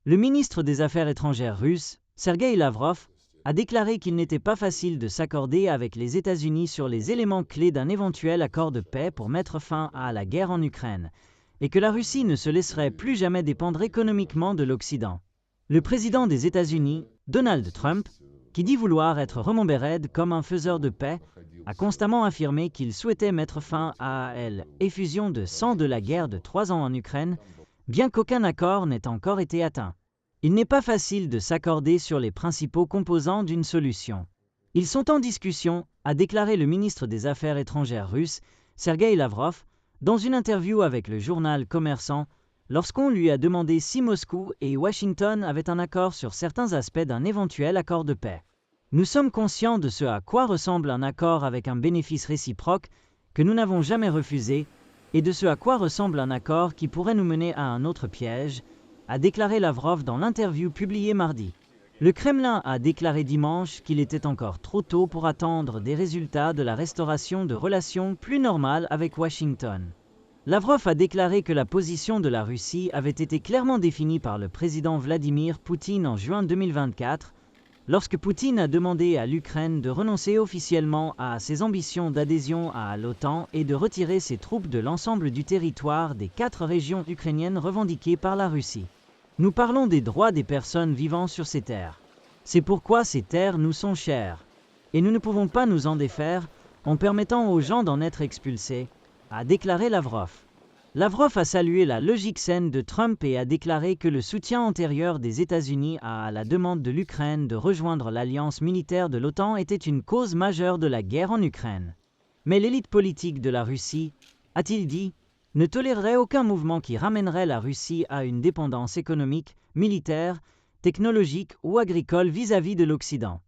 Le ministre des Affaires étrangères russe, Sergueï Lavrov, a déclaré qu'il n'était pas facile de s'accorder avec les États-Unis sur les éléments clés d'un éventuel accord de paix pour mettre fin à la guerre en Ukraine, et que la Russie ne se laisserait plus jamais dépendre économiquement de l'Occident. Le président des États-Unis, Donald Trump, qui dit vouloir être remembered comme un faiseur de paix, a constamment affirmé qu'il souhaitait mettre fin à l'effusion de sang de la guerre de 3 ans en Ukraine, bien qu'aucun accord n'ait encore été atteint. Il n'est pas facile de s'accorder sur les principaux composants d'une solution. Ils sont en discussion, a déclaré le ministre des Affaires étrangères russe, Sergueï Lavrov, dans une interview avec le journal Commerçant, lorsqu'on lui a demandé si Moscou et Washington avaient un accord sur certains aspects d'un éventuel accord de paix. Nous sommes conscients de ce à quoi ressemble un accord avec un bénéfice réciproque que nous n'avons jamais refusé, et de ce à quoi ressemble un accord qui pourrait nous mener à un autre piège, a déclaré Lavrov dans l'interview publiée mardi. Le Kremlin a déclaré dimanche qu'il était encore trop tôt pour attendre des résultats de la restauration de relations plus normales avec Washington. Lavrov a déclaré que la position de la Russie avait été clairement définie par le président Vladimir Poutine en juin 2024, lorsque Poutine a demandé à l'Ukraine de renoncer officiellement à ses ambitions d'adhésion à l'OTAN et de retirer ses troupes de l'ensemble du territoire des 4 régions ukrainiennes revendiquées par la Russie. Nous parlons des droits des personnes vivant sur ces terres. C'est pourquoi ces terres nous sont chères. Et nous ne pouvons pas nous en défaire en permettant aux gens d'en être expulsés, a déclaré Lavrov. Lavrov a salué la logique saine de Trump et a déclaré que le soutien antérieur des États-Unis à la demande de l'Ukraine de rejoindre l'alliance militaire de l'OTAN était une cause majeure de la guerre en Ukraine. Mais l'élite politique de la Russie, a-t-il dit, ne tolérerait aucun mouvement qui ramènerait la Russie à une dépendance économique, militaire, technologique ou agricole vis-à-vis de l'Occident.